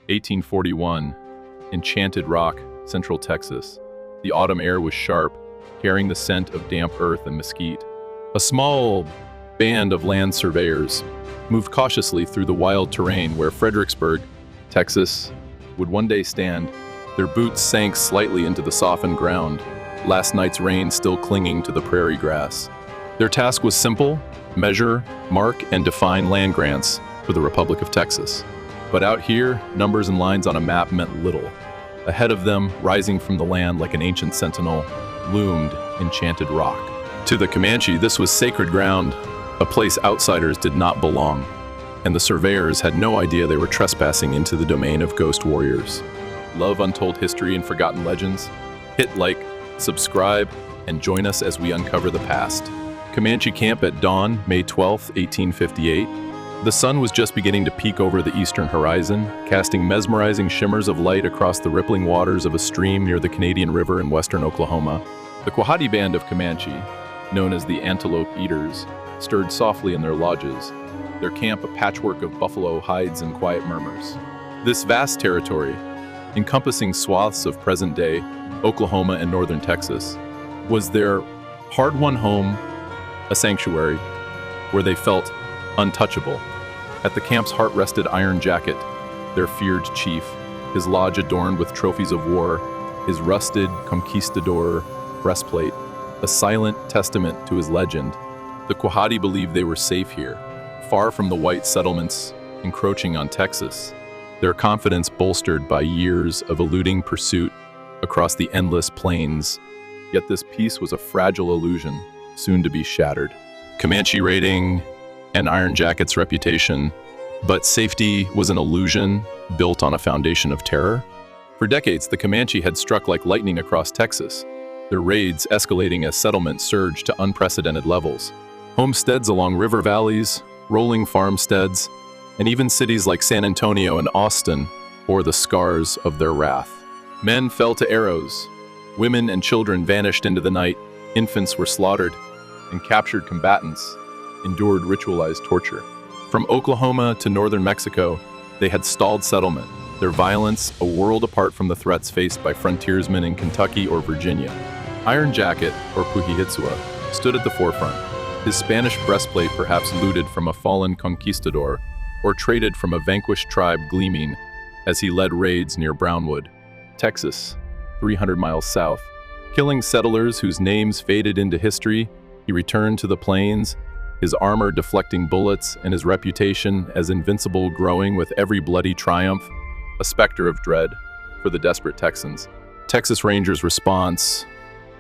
1841, Enchanted Rock, Central Texas. The autumn air was sharp, carrying the scent of damp earth and mesquite. A small band of land surveyors moved cautiously through the wild terrain where Fredericksburg, Texas, would one day stand. Their boots sank slightly into the softened ground, last night's rain still clinging to the prairie grass. Their task was simple: measure, mark, and define land grants for the Republic of Texas. But out here, numbers and lines on a map meant little. Ahead of them, rising from the land like an ancient sentinel, loomed Enchanted Rock. To the Comanche, this was sacred ground, a place outsiders did not belong, and the surveyors had no idea they were trespassing into the domain of ghost warriors. Love untold history and forgotten legends? Hit like, subscribe, and join us as we uncover the past. Comanche Camp at dawn, May 12, 1858. The sun was just beginning to peek over the eastern horizon, casting mesmerizing shimmers of light across the rippling waters of a stream near the Canadian River in western Oklahoma. The Quahati band of Comanche, known as the Antelope Eaters, stirred softly in their lodges, their camp a patchwork of buffalo hides and quiet murmurs. This vast territory, encompassing swaths of present-day Oklahoma and northern Texas, was their hard-won home, a sanctuary where they felt untouchable. At the camp's heart rested Iron Jacket, their feared chief, his lodge adorned with trophies of war, his rusted conquistador breastplate, a silent testament to his legend. The Quahati believed they were safe here, far from the white settlements encroaching on Texas, their confidence bolstered by years of eluding pursuit across the endless plains. Yet this peace was a fragile illusion, soon to be shattered. Comanche raiding and Iron Jacket's reputation, but safety was an illusion built on a foundation of terror. For decades, the Comanche had struck like lightning across Texas, their raids escalating as settlement surged to unprecedented levels. Homesteads along river valleys, rolling farmsteads, and even cities like San Antonio and Austin bore the scars of their wrath. Men fell to arrows, women and children vanished into the night, infants were slaughtered, and captured combatants endured ritualized torture. From Oklahoma to northern Mexico, they had stalled settlement, their violence a world apart from the threats faced by frontiersmen in Kentucky or Virginia. Iron Jacket, or Pujihitsua, stood at the forefront, his Spanish breastplate perhaps looted from a fallen conquistador or traded from a vanquished tribe gleaming as he led raids near Brownwood, Texas, 300 miles south. Killing settlers whose names faded into history, he returned to the plains, his armor deflecting bullets and his reputation as invincible growing with every bloody triumph, a specter of dread for the desperate Texans. Texas Rangers' response.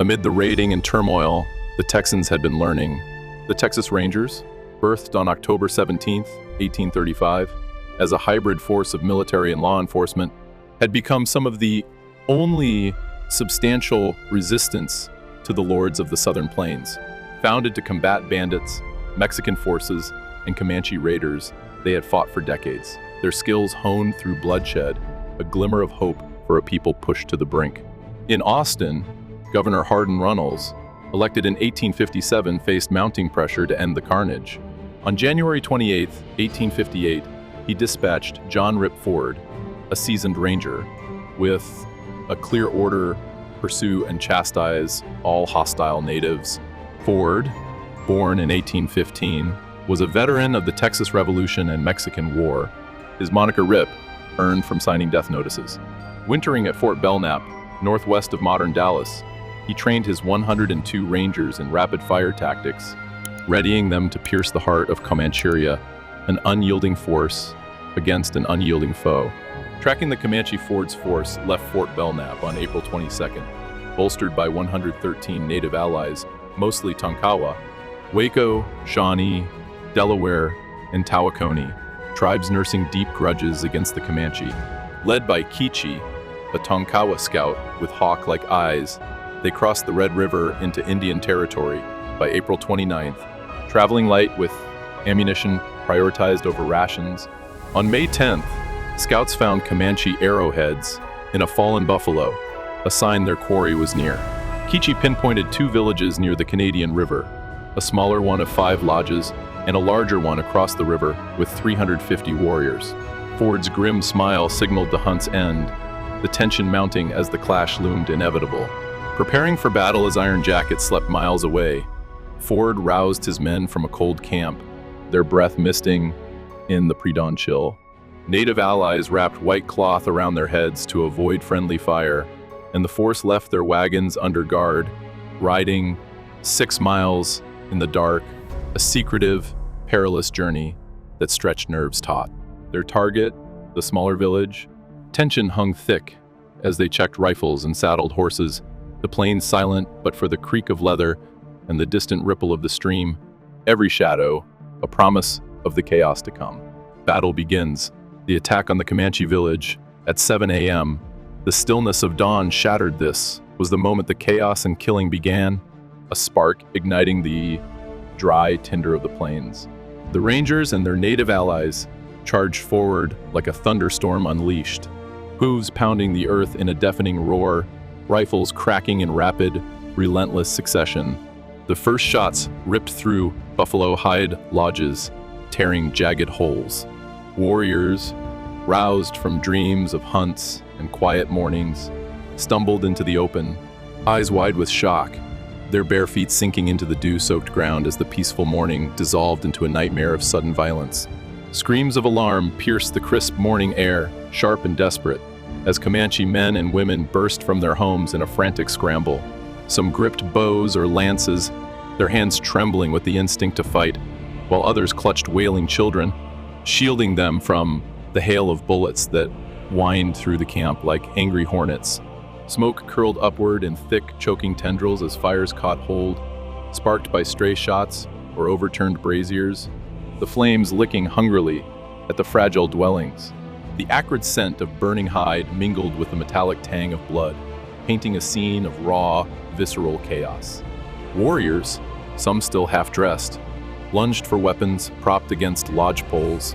Amid the raiding and turmoil the Texans had been learning, the Texas Rangers, birthed on October 17, 1835, as a hybrid force of military and law enforcement, had become some of the only substantial resistance to the lords of the Southern Plains. Founded to combat bandits, Mexican forces, and Comanche raiders, they had fought for decades, their skills honed through bloodshed, a glimmer of hope for a people pushed to the brink. In Austin, Governor Hardin Runnels, elected in 1857, faced mounting pressure to end the carnage. On January 28, 1858, he dispatched John Rip Ford, a seasoned ranger, with a clear order: pursue and chastise all hostile natives. Ford, born in 1815, was a veteran of the Texas Revolution and Mexican War. His moniker Rip earned from signing death notices. Wintering at Fort Belknap, northwest of modern Dallas, he trained his 102 Rangers in rapid-fire tactics, readying them to pierce the heart of Comancheria, an unyielding force against an unyielding foe. Tracking the Comanche, Ford's force left Fort Belknap on April 22nd, bolstered by 113 native allies, mostly Tonkawa, Waco, Shawnee, Delaware, and Tawakoni, tribes nursing deep grudges against the Comanche. Led by Kichi, a Tonkawa scout with hawk-like eyes, they crossed the Red River into Indian Territory by April 29th, traveling light with ammunition prioritized over rations. On May 10th, scouts found Comanche arrowheads in a fallen buffalo, a sign their quarry was near. Kichi pinpointed 2 villages near the Canadian River, a smaller one of 5 lodges and a larger one across the river with 350 warriors. Ford's grim smile signaled the hunt's end, the tension mounting as the clash loomed inevitable. Preparing for battle as Iron Jacket slept miles away, Ford roused his men from a cold camp, their breath misting in the pre-dawn chill. Native allies wrapped white cloth around their heads to avoid friendly fire, and the force left their wagons under guard, riding 6 miles in the dark, a secretive, perilous journey that stretched nerves taut. Their target, the smaller village, tension hung thick as they checked rifles and saddled horses, the plains silent but for the creak of leather and the distant ripple of the stream, every shadow a promise of the chaos to come. Battle begins. The attack on the Comanche village at 7 a.m. The stillness of dawn shattered. This was the moment the chaos and killing began, a spark igniting the dry tinder of the plains. The Rangers and their native allies charged forward like a thunderstorm unleashed, hooves pounding the earth in a deafening roar, rifles cracking in rapid, relentless succession. The first shots ripped through buffalo hide lodges, tearing jagged holes. Warriors, roused from dreams of hunts and quiet mornings, stumbled into the open, eyes wide with shock, their bare feet sinking into the dew-soaked ground as the peaceful morning dissolved into a nightmare of sudden violence. Screams of alarm pierced the crisp morning air, sharp and desperate, as Comanche men and women burst from their homes in a frantic scramble. Some gripped bows or lances, their hands trembling with the instinct to fight, while others clutched wailing children, shielding them from the hail of bullets that whined through the camp like angry hornets. Smoke curled upward in thick, choking tendrils as fires caught hold, sparked by stray shots or overturned braziers, the flames licking hungrily at the fragile dwellings. The acrid scent of burning hide mingled with the metallic tang of blood, painting a scene of raw, visceral chaos. Warriors, some still half-dressed, lunged for weapons propped against lodge poles,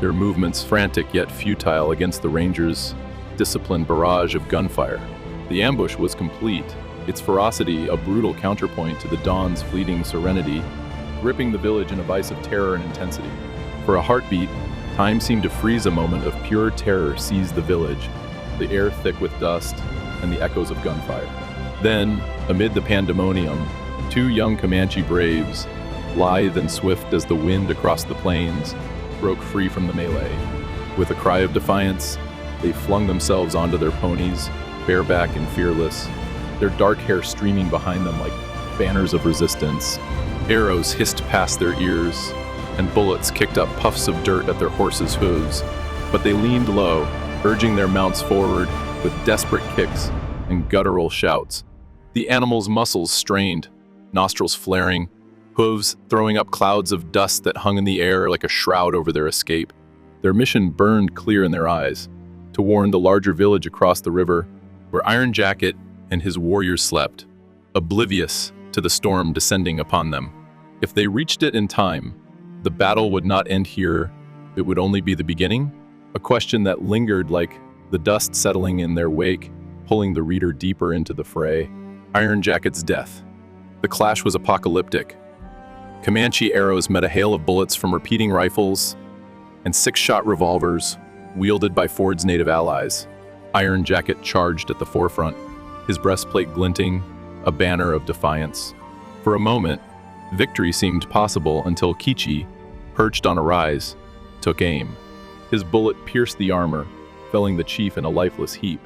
their movements frantic yet futile against the Rangers' disciplined barrage of gunfire. The ambush was complete, its ferocity a brutal counterpoint to the dawn's fleeting serenity, gripping the village in a vice of terror and intensity. For a heartbeat, time seemed to freeze. A moment of pure terror seized the village, the air thick with dust and the echoes of gunfire. Then, amid the pandemonium, 2 young Comanche braves, lithe and swift as the wind across the plains, broke free from the melee. With a cry of defiance, they flung themselves onto their ponies, bareback and fearless, their dark hair streaming behind them like banners of resistance. Arrows hissed past their ears, and bullets kicked up puffs of dirt at their horses' hooves. But they leaned low, urging their mounts forward with desperate kicks and guttural shouts. The animals' muscles strained, nostrils flaring, hooves throwing up clouds of dust that hung in the air like a shroud over their escape. Their mission burned clear in their eyes, to warn the larger village across the river, where Iron Jacket and his warriors slept, oblivious to the storm descending upon them. If they reached it in time, the battle would not end here. It would only be the beginning, a question that lingered like the dust settling in their wake, pulling the reader deeper into the fray. Iron Jacket's death. The clash was apocalyptic. Comanche arrows met a hail of bullets from repeating rifles and 6-shot revolvers wielded by Ford's native allies. Iron Jacket charged at the forefront, his breastplate glinting, a banner of defiance. For a moment, victory seemed possible until Kichi, perched on a rise, took aim. His bullet pierced the armor, felling the chief in a lifeless heap.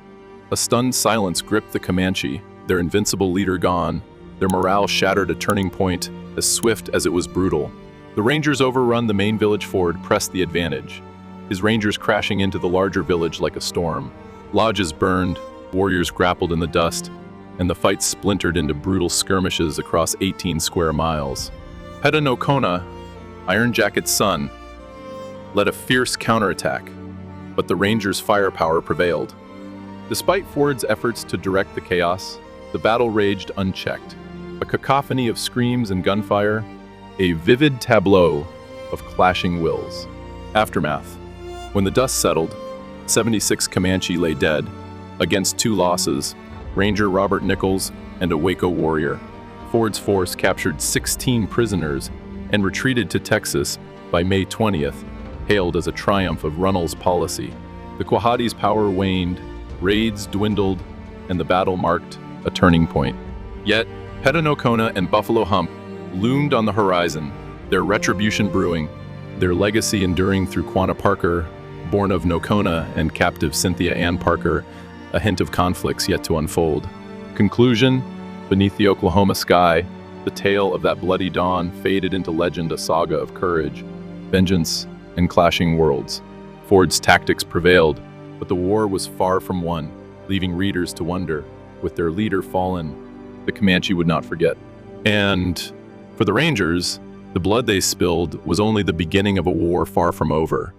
A stunned silence gripped the Comanche, their invincible leader gone, their morale shattered, a turning point as swift as it was brutal. The Rangers overrun the main village. Ford pressed the advantage, his Rangers crashing into the larger village like a storm. Lodges burned, warriors grappled in the dust, and the fight splintered into brutal skirmishes across 18 square miles. Peta no Kona, Iron Jacket's son, led a fierce counterattack, but the Rangers' firepower prevailed. Despite Ford's efforts to direct the chaos, the battle raged unchecked, a cacophony of screams and gunfire, a vivid tableau of clashing wills. Aftermath. When the dust settled, 76 Comanche lay dead, against 2 losses, Ranger Robert Nichols and a Waco warrior. Ford's force captured 16 prisoners and retreated to Texas by May 20th, hailed as a triumph of Runnels' policy. The Quahadi's power waned, raids dwindled, and the battle marked a turning point. Yet, Petanocona and Buffalo Hump loomed on the horizon, their retribution brewing, their legacy enduring through Quanah Parker, born of Nocona, and captive Cynthia Ann Parker, a hint of conflicts yet to unfold. Conclusion: beneath the Oklahoma sky, the tale of that bloody dawn faded into legend, a saga of courage, vengeance, and clashing worlds. Ford's tactics prevailed, but the war was far from won, leaving readers to wonder, with their leader fallen, the Comanche would not forget. And for the Rangers, the blood they spilled was only the beginning of a war far from over.